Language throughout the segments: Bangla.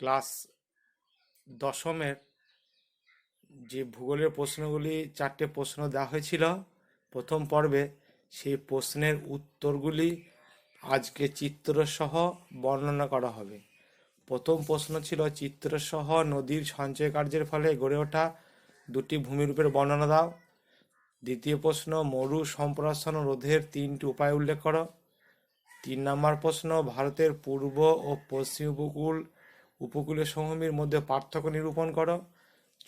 ক্লাস দশমের যে ভূগোলের প্রশ্নগুলি 4টে প্রশ্ন দেওয়া হয়েছিল প্রথম পর্বে, সেই প্রশ্নের উত্তরগুলি আজকে চিত্রসহ বর্ণনা করা হবে। প্রথম প্রশ্ন ছিল চিত্রসহ নদীর সঞ্চয় কার্যের ফলে গড়ে ওঠা দুটি ভূমিরূপের বর্ণনা দাও। দ্বিতীয় প্রশ্ন মরু সম্প্রসারণ রোধের 3টি উপায় উল্লেখ করো। 3 নম্বর প্রশ্ন ভারতের পূর্ব ও পশ্চিম উপকূলীয় সমভূমির মধ্যে পার্থক্য নিরূপণ করো।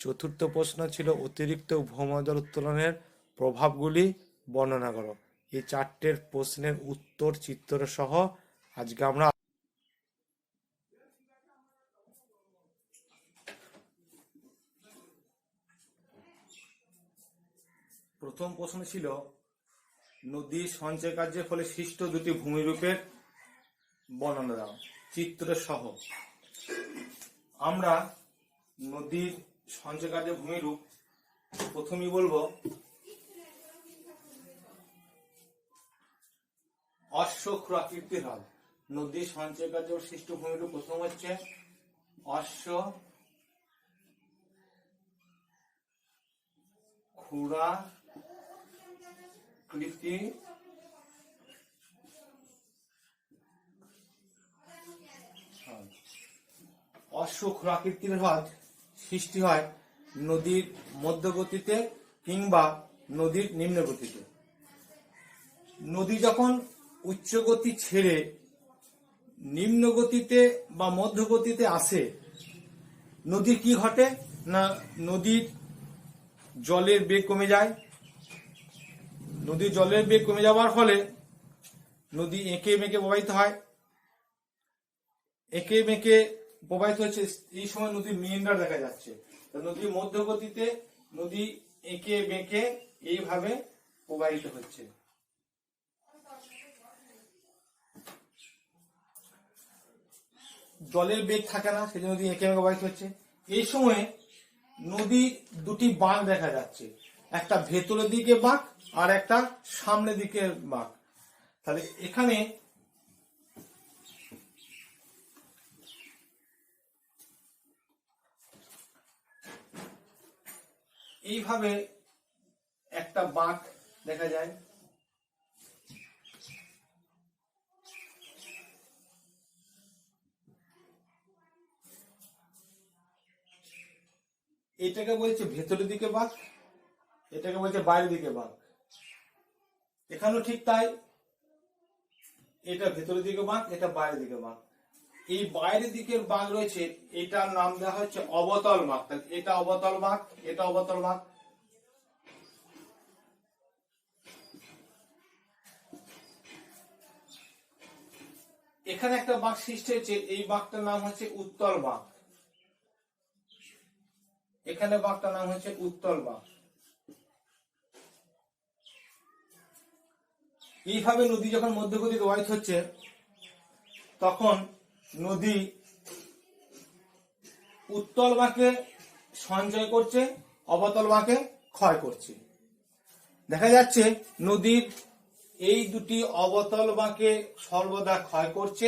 চতুর্থ প্রশ্ন ছিল অতিরিক্ত ভৌমজল উত্তোলনের প্রভাবগুলি বর্ণনা করো। এই 4টের প্রশ্নের উত্তর চিত্র সহ আজকে আমরা। প্রথম প্রশ্ন ছিল নদীর সঞ্চয় কার্যের ফলে সৃষ্ট দুটি ভূমিরূপের বর্ণনা দাও চিত্র সহ। আমরা নদীর সঞ্চয় কার্যের ভূমিরূপ প্রথমেই বলবো অশ্বক্ষুর আকৃতির হ্রদ। নদীর সঞ্চয় কার্য সৃষ্ট ভূমিরূপ প্রথম হচ্ছে অশ্বক্ষুরাকৃতি অশ্বক্ষুরাকৃতির হ্রদ সৃষ্টি হয় নদীর মধ্যগতিতে কিংবা নদীর নিম্ন গতিতে। নদী যখন উচ্চ গতি ছেড়ে নিম্ন গতিতে বা মধ্য গতিতে আসে, নদীর কি ঘটে না নদীর জলের বেগ কমে যায়। নদীর জলের বেগ কমে যাওয়ার ফলে নদী এঁকে মেঁকে প্রবাহিত হয়। এঁকে মেঁকে প্রবাহিত হচ্ছে, এই সময় নদীর মেন্ডার দেখা যাচ্ছে। নদীর মধ্য গতিতে নদী এঁকে বেঁকে এইভাবে প্রবাহিত হচ্ছে। জলের বেগ থাকে না, সেজন্য নদী এঁকে মেঁকে প্রবাহিত হচ্ছে। এই সময়ে নদীর দুটি বাঁক দেখা যাচ্ছে, একটা ভেতরের দিকে বাঁক আর একটা সামনের দিকে বাঁক। তাহলে এখানে এইভাবে একটা বাঁক দেখা যায়। এটাকে বলছে ভেতরের দিকে বাঁক, এটাকে বলছে বাইরের দিকে বাঁক। এখানেও ঠিক তাই, এটা ভেতরের দিকে বাঁক, এটা বাইরের দিকে বাঁক। এই বাইরের দিকের বাঁক রয়েছে, এটার নাম দেওয়া হচ্ছে অবতল বাঁক। এটা অবতল বাঁক, এটা অবতল বাঁক। এখানে একটা বাঁক সৃষ্টি হয়েছে, এই বাঁকটার নাম হচ্ছে উত্তল বাঁক। এখানে বাঁকটার নাম হচ্ছে উত্তল বাঁক। এইভাবে নদী যখন মধ্যগতিতে প্রবাহিত হচ্ছে, তখন নদী উত্তল বাঁকে সঞ্চয় করছে, অবতল বাঁকে ক্ষয় করছে। দেখা যাচ্ছে নদীর এই দুটি অবতল বাঁকে সর্বদা ক্ষয় করছে,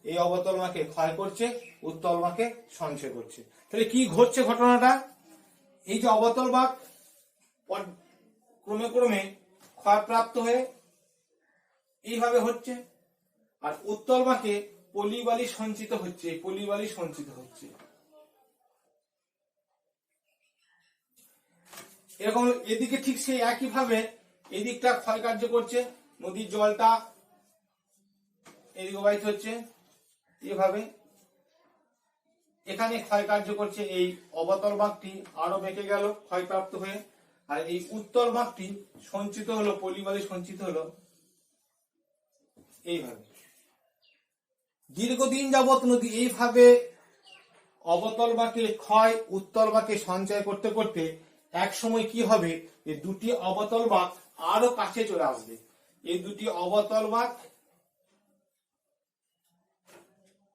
এই অবতল বাঁকে ক্ষয় করছে, উত্তল বাঁকে সঞ্চয় করছে। তাহলে কি ঘটছে ঘটনাটা? এই যে অবতল বাঁক ক্রমে ক্রমে ক্ষয়প্রাপ্ত হয়ে এইভাবে হচ্ছে, আর উত্তল বাঁকে পলিবালি সঞ্চিত হচ্ছে, পলিবালি সঞ্চিত হচ্ছে। এরকম এদিকে ঠিক সেই একইভাবে এদিকটা ক্ষয় কার্য করছে, নদীর জলটা এদিকে প্রবাহিত হচ্ছে এভাবে। এখানে ক্ষয় কার্য করছে, এই অবতল বাঁকটি আরো বেঁকে গেল ক্ষয়প্রাপ্ত হয়ে, আর এই উত্তল বাঁকটি সঞ্চিত হলো, পলিবালি সঞ্চিত হলো এইভাবে। দীর্ঘদিন যাবৎ নদী এইভাবে অবতল বাঁকে ক্ষয়, উত্তল বাঁকে সঞ্চয় করতে করতে এক সময় কি হবে, এই দুটি অবতল বাঁক আরো কাছে চলে আসবে। এই দুটি অবতল বাঁক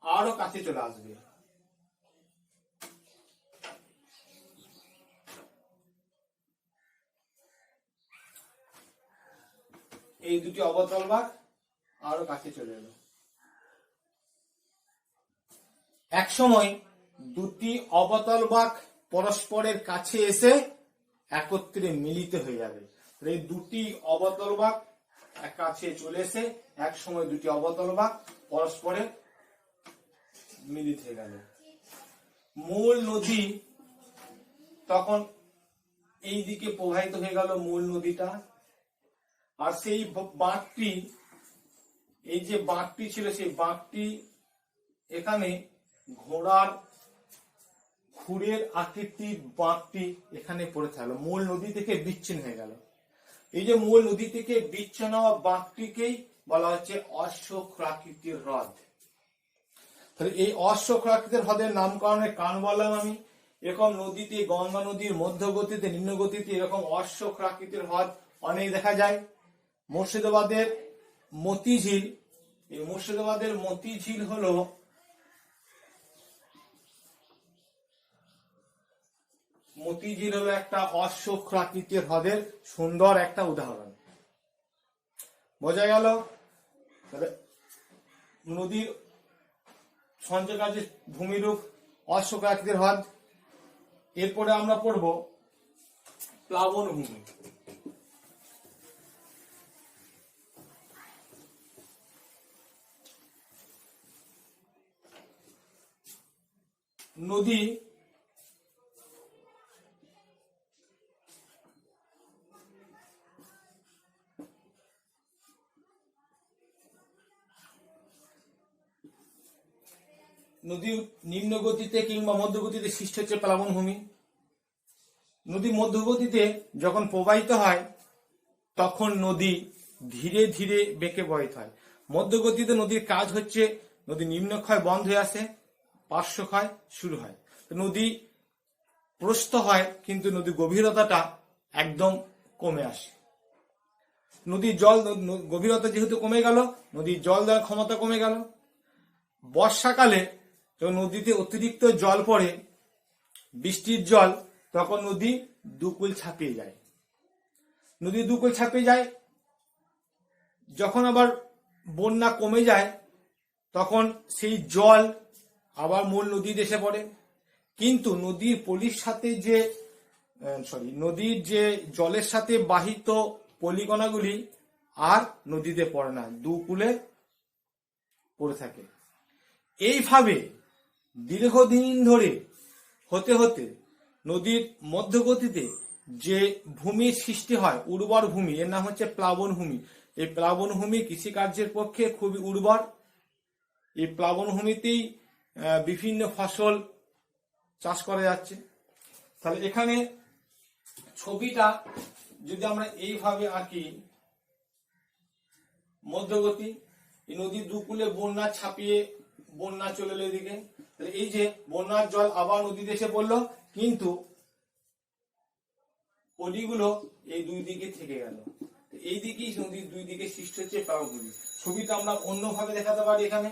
আরো কাছে চলে আসবে। এই দুটি অবতল বাঁক আরো কাছে চলে এলো। এক সময় দুটি অবতল বাঁক পরস্পরের কাছে এসে একত্রে মিলিত হয়ে যাবে। এই দুটি অবতল বাঁক কাছে চলে এসে এক সময় দুটি অবতল বাঁক পরস্পরে মিলিত হয়ে গেল। মূল নদী তখন এই দিকে প্রবাহিত হয়ে গেল মূল নদীটা, আর সেই বাঁকটি, এই যে বাঁকটি ছিল সেই বাঁকটি এখানে ঘোড়ার খুরের আকৃতির বাঁকটি এখানে পড়ে থাকলো, মূল নদী থেকে বিচ্ছিন্ন হয়ে গেল। এই যে মূল নদী থেকে বিচ্ছিন্ন হওয়া বাঁকটিকেই বলা হচ্ছে অশ্বক্ষাকৃতির হ্রদ। তাহলে এই অশ্বক্ষাকৃতির হ্রদের নামকরণের কারণ বললাম আমি। এরকম নদীতে, গঙ্গা নদীর মধ্যগতিতে, নিম্ন গতিতে এরকম অশ্বক্ষাকৃতির হ্রদ অনেক দেখা যায়। মুর্শিদাবাদের মতিঝিল, এই মুর্শিদাবাদের মতিঝিল হলো একটা অশ্বক্ষাকৃতির হ্রদের সুন্দর একটা উদাহরণ। বোঝা গেল? নদীর সঞ্চয় কার্যের ভূমিরূপ অশ্বক্ষাকৃতির হ্রদ। এরপরে আমরা পড়ব প্লাবন ভূমি। নদী নিম্ন গতিতে কিংবা মধ্যগতিতে সৃষ্টি হচ্ছে প্লাবন ভূমি। নদী মধ্যগতিতে যখন প্রবাহিত হয় তখন নদী ধীরে ধীরে বেঁকে প্রবাহিত হয়। মধ্যগতিতে নদীর কাজ হচ্ছে নদী নিম্নক্ষয় বন্ধ হয়ে আসে, পার্শ্বক্ষয় শুরু হয়। নদী প্রস্থ হয় কিন্তু নদীর গভীরতাটা একদম কমে আসে। নদীর জল গভীরতা যেহেতু কমে গেল, নদীর জল দেওয়ার ক্ষমতা কমে গেল। বর্ষাকালে যখন নদীতে অতিরিক্ত জল পড়ে, বৃষ্টির জল, তখন নদী দুকুল ছাপিয়ে যায়। নদী দুকুল ছাপিয়ে যায়। যখন আবার বন্যা কমে যায় তখন সেই জল আবার মূল নদীতে এসে পড়ে। কিন্তু নদীর পলির সাথে যে নদীর যে জলের সাথে বাহিত পলিকণাগুলি আর নদীতে পড়ে না, দুকুলে পড়ে থাকে। এইভাবে দীর্ঘদিন ধরে হতে হতে নদীর মধ্যগতিতে যে ভূমির সৃষ্টি হয়, উর্বর ভূমি, এর নাম হচ্ছে প্লাবন ভূমি। এই প্লাবন ভূমি কৃষিকার্যের পক্ষে খুবই উর্বর। এই প্লাবন ভূমিতেই বিভিন্ন ফসল চাষ করা যাচ্ছে। তাহলে এখানে ছবিটা যদি আমরা এইভাবে আঁকি, মধ্যগতি, এই নদীর দুকুলে বন্যা ছাপিয়ে বন্যা চলে এলো এদিকে। এই যে বন্যার জল আবার নদীতে এসে পড়লো, কিন্তু পলিগুলো এই দুই দিকে থেকে গেল। এই দিকেই নদীর দুই দিকে সৃষ্টি হচ্ছে প্লাবন ভূমি। ছবিটা আমরা অন্যভাবে দেখাতে পারি। এখানে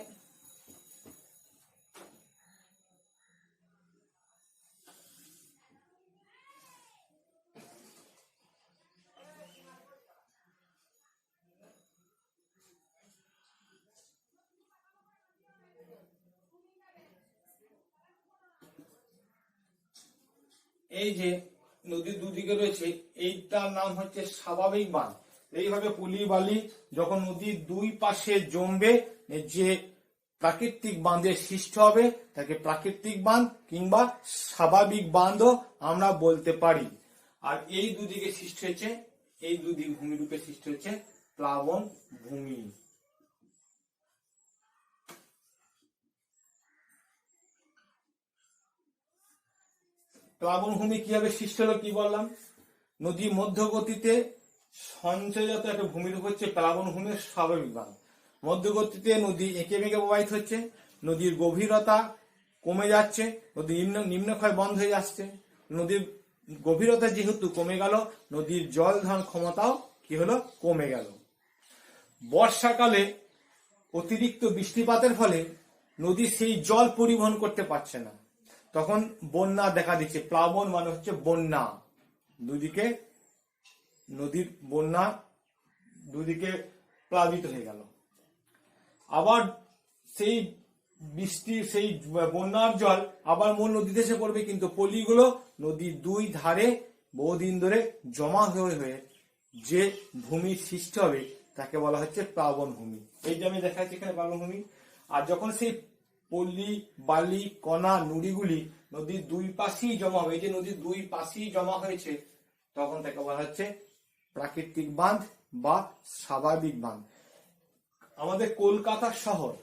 এই যে নদীর দুদিকে রয়েছে, এইটার নাম হচ্ছে স্বাভাবিক বাঁধ। এইভাবে পলি বালি যখন নদীর দুই পাশে জমবে, যে প্রাকৃতিক বাঁধের সৃষ্টি হবে তাকে প্রাকৃতিক বাঁধ কিংবা স্বাভাবিক বাঁধও আমরা বলতে পারি। আর এই দুদিকে সৃষ্টি হয়েছে, এই দুদিক ভূমিরূপে সৃষ্টি হচ্ছে প্লাবন ভূমি। প্লাবন ভূমি কিভাবে সৃষ্টি হলো কি বললাম? নদী মধ্যগতিতে সঞ্চয়জাত একটা ভূমিরূপ হচ্ছে প্লাবন ভূমির স্বাভাবিক বাঁধ। মধ্যগতিতে নদী এঁকে বেঁকে প্রবাহিত হচ্ছে, নদীর গভীরতা কমে যাচ্ছে, নদী নিম্নক্ষয় বন্ধ হয়ে যাচ্ছে। নদীর গভীরতা যেহেতু কমে গেল, নদীর জল ধারণ ক্ষমতাও কি হলো, কমে গেল। বর্ষাকালে অতিরিক্ত বৃষ্টিপাতের ফলে নদী সেই জল পরিবহন করতে পারছে না, তখন বন্যা দেখা দিচ্ছে। প্লাবন মানে হচ্ছে বন্যা, দুদিকে নদীর বন্যা, দুদিকে প্লাবিত হয়ে গেল। আবার সেই বৃষ্টি সেই বন্যার জল আবার মূল নদীতে এসে পড়বে, কিন্তু পলিগুলো নদীর দুই ধারে বহুদিন ধরে জমা হয়ে হয়ে যে ভূমির সৃষ্টি হবে তাকে বলা হচ্ছে প্লাবন ভূমি। এই যে আমি দেখাচ্ছি এখানে প্লাবন ভূমি। আর যখন সেই পল্লী বালি কণা নুড়িগুলি নদীর দুই পাশেই জমা হবে, এই যে নদীর দুই পাশেই জমা হয়েছে, তখন তাকে বলা হচ্ছে প্রাকৃতিক বাঁধ বা স্বাভাবিক বাঁধ। আমাদের কলকাতা শহর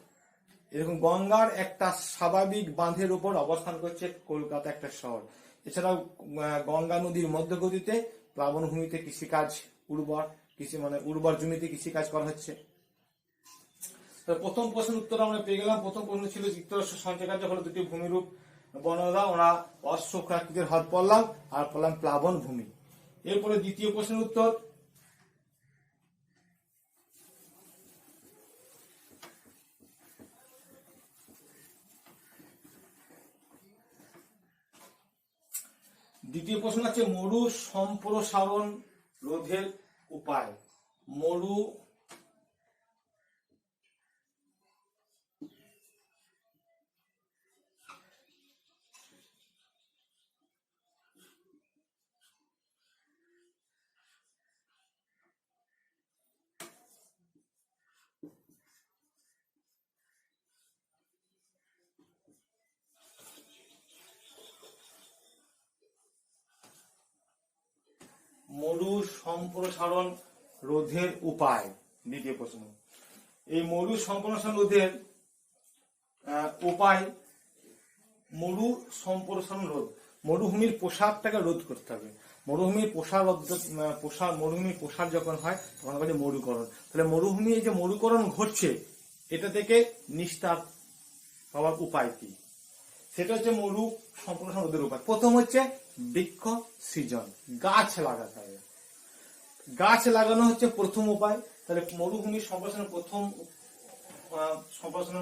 এরকম গঙ্গার একটা স্বাভাবিক বাঁধের উপর অবস্থান করছে কলকাতা একটা শহর। এছাড়াও গঙ্গা নদীর মধ্যগতিতে প্লাবনভূমিতে কৃষিকাজ উর্বর জমিতে কৃষিকাজ করা হচ্ছে। প্রথম প্রশ্নের উত্তর আমরা পেয়ে গেলাম। প্রথম প্রশ্ন ছিল চিত্তরস সঞ্চয় কার্য হলো দুটি ভূমিরূপ বর্ণনা, ওরা অশ্বক্রাকৃতির হ্রদ পড়লাম আর পড়লাম প্লাবন ভূমি। এরপরে দ্বিতীয় প্রশ্নের উত্তর, দ্বিতীয় প্রশ্ন হচ্ছে মরু সম্প্রসারণ রোধের উপায়। মরু মরু সম্প্রসারণ রোধের উপায়। দ্বিতীয় প্রশ্ন, এই মরু সম্প্রসারণ রোধের উপায়, মরু সম্প্রসারণ রোধ, মরুভূমির প্রসারটাকে রোধ করতে হবে। মরুভূমির মরুভূমির প্রসার যখন হয় তখন বলে মরুকরণ। তাহলে মরুভূমি এই যে মরুকরণ ঘটছে এটা থেকে নিস্তার হওয়ার উপায় কি, সেটা হচ্ছে মরু সম্প্রসারণ রোধের উপায়। প্রথম হচ্ছে বৃক্ষ সৃজন, গাছ লাগাতে হবে। গাছ লাগানো হচ্ছে প্রথম উপায়। তাহলে মরুভূমির সম্প্রসারণ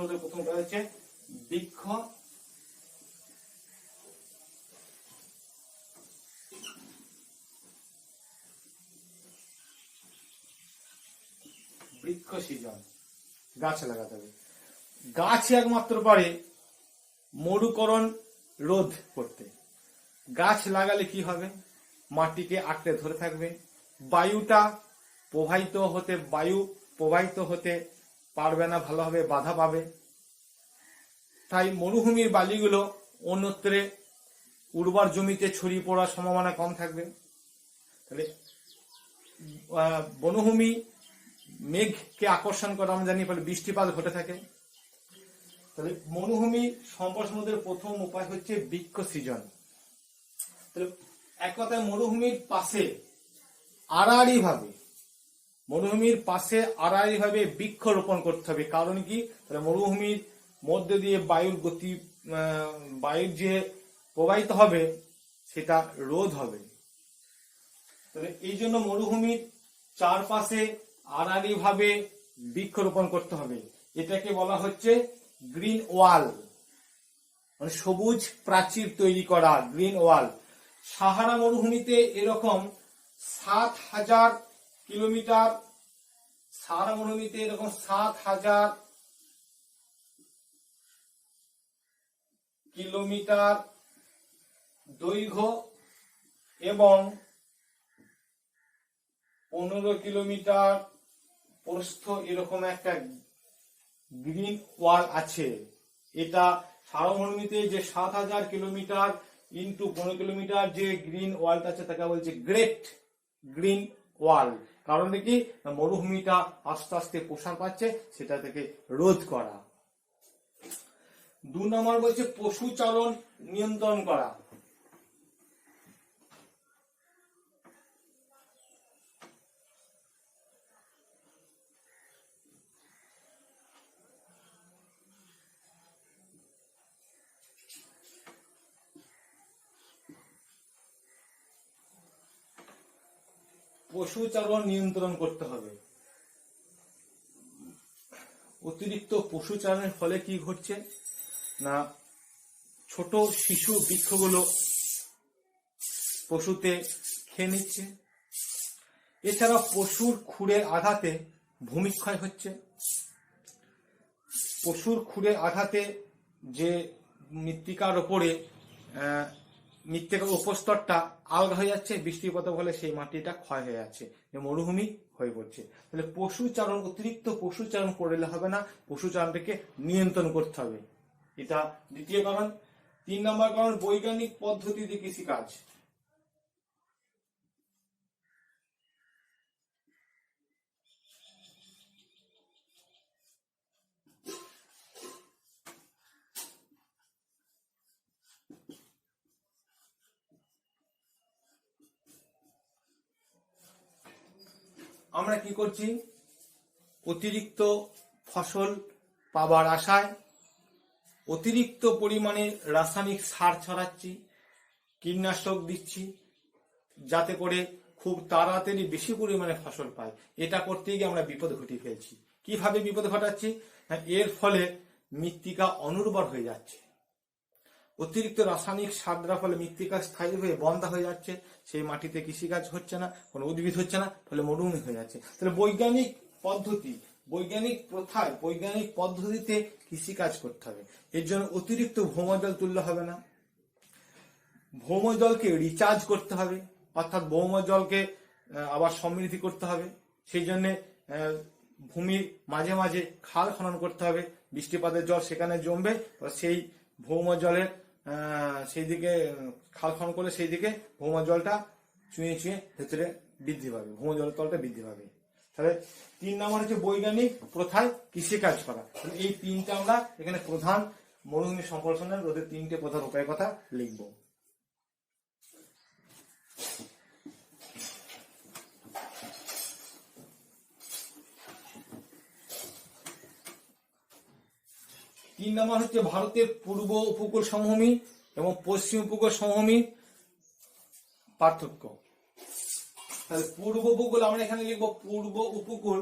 রোধের প্রথম উপায় হচ্ছে বৃক্ষ সৃজন, গাছ লাগাতে হবে। গাছ একমাত্র পারে মরুকরণ রোধ করতে। গাছ লাগালে কি হবে, মাটিকে আঁকড়ে ধরে থাকবে, বায়ু প্রবাহিত হতে পারবে না, ভালোভাবে বাধা পাবে। তাই মরুভূমির বালিগুলো অন্যত্রে উর্বর জমিতে ছড়িয়ে পড়ার সম্ভাবনা কম থাকবে। তাহলে বনভূমি মেঘকে আকর্ষণ করে, আমরা জানি ফলে বৃষ্টিপাত ঘটে থাকে। তাহলে মরুভূমি সম্প্রসারণের প্রথম উপায় হচ্ছে বৃক্ষ সৃজন। তাহলে এক কথায় মরুভূমির পাশে আড়াআড়ি ভাবে বৃক্ষ রোপণ করতে হবে। কারণ কি, তাহলে মরুভূমির মধ্যে দিয়ে বায়ুর যে প্রবাহিত হবে সেটা রোধ হবে। তাহলে এই জন্য মরুভূমির চারপাশে আড়াআড়ি ভাবে বৃক্ষ রোপণ করতে হবে। এটাকে বলা হচ্ছে গ্রিন ওয়াল, মানে সবুজ প্রাচীর তৈরি করা, গ্রিন ওয়াল। সাহারা মরুভূমিতে এরকম 7,000 কিলোমিটার, সাহারা মরুভূমিতে এরকম 7,000 কিলোমিটার দৈর্ঘ্য এবং 15 কিলোমিটার প্রস্থ এরকম একটা গ্রিন ওয়াল আছে। এটা সাহারা মরুভূমিতে যে 7,000 কিলোমিটার ইন্টু 15 কিলোমিটার যে গ্রিন ওয়ালটা আছে তাকে বলছে গ্রেট গ্রিন ওয়াল। কারণ কি, মরুভূমিটা আস্তে আস্তে প্রসার পাচ্ছে, সেটা থেকে রোধ করা। 2 নম্বর বলছে পশুচারণ নিয়ন্ত্রণ করা। পশুচারণ নিয়ন্ত্রণ করতে হবে। অতিরিক্ত পশুচারণের ফলে কি ঘটছে না, ছোট শিশু বৃক্ষগুলো পশুতে খেয়ে নিচ্ছে। এছাড়া পশুর খুরের আঘাতে ভূমিক্ষয় হচ্ছে। পশুর খুরের আঘাতে যে মৃত্তিকার ওপরে মৃত্তিকার উপস্তরটা আলগা হয়ে যাচ্ছে, বৃষ্টিপাতের ফলে সেই মাটিটা ক্ষয় হয়ে যাচ্ছে, মরুভূমি হয়ে পড়ছে। তাহলে পশুচারণ, অতিরিক্ত পশুচারণ করলে হবে না, পশুচারণটাকে নিয়ন্ত্রণ করতে হবে। এটা দ্বিতীয় কারণ। 3 নম্বর কারণ, বৈজ্ঞানিক পদ্ধতিতে কৃষিকাজ। আমরা কি করছি, অতিরিক্ত ফসল পাবার আশায় অতিরিক্ত পরিমাণে রাসায়নিক সার ছড়াচ্ছি, কীটনাশক দিচ্ছি, যাতে করে খুব তাড়াতাড়ি বেশি পরিমাণে ফসল পাই। এটা করতে গিয়ে আমরা বিপদ ঘটিয়ে ফেলছি। কিভাবে বিপদ ঘটাচ্ছি? এর ফলে মৃত্তিকা অনুর্বর হয়ে যাচ্ছে। অতিরিক্ত রাসায়নিক সার দেওয়ার ফলে মৃত্তিকা স্থায়ী হয়ে বন্ধা হয়ে যাচ্ছে, সেই মাটিতে কৃষিকাজ হচ্ছে না, কোনো উদ্ভিদ হচ্ছে না, ফলে মরুভূমি হয়ে যাচ্ছে। তাহলে বৈজ্ঞানিক পদ্ধতি, বৈজ্ঞানিক প্রথায়, বৈজ্ঞানিক পদ্ধতিতে কৃষিকাজ করতে হবে। এর জন্য অতিরিক্ত ভৌমজল তুললে হবে না, ভৌমজলকে রিচার্জ করতে হবে, অর্থাৎ ভৌমজলকে আবার সমৃদ্ধি করতে হবে। সেই জন্য ভূমির মাঝে মাঝে খাল খনন করতে হবে, বৃষ্টিপাতের জল সেখানে জমবে, সেই ভৌমজলের সেই দিকে খাল খনন করলে সেই দিকে ভৌমজলটা চুঁয়ে চুঁয়ে ভেতরে বৃদ্ধি পাবে, ভৌমজলের তলটা বৃদ্ধি পাবে। তাহলে 3 নম্বর হচ্ছে বৈজ্ঞানিক প্রথায় কৃষিকাজ করা। এই 3টা আমরা এখানে প্রধান মরুভূমি সম্প্রসারণের ওদের 3টে প্রধান উপায়ের কথা লিখব। তিন নম্বর হচ্ছে ভারতের পূর্ব উপকূল সমভূমি এবং পশ্চিম উপকূল সমভূমির পার্থক্য। তাহলে পূর্ব উপকূল আমরা এখানে লিখবো পূর্ব উপকূল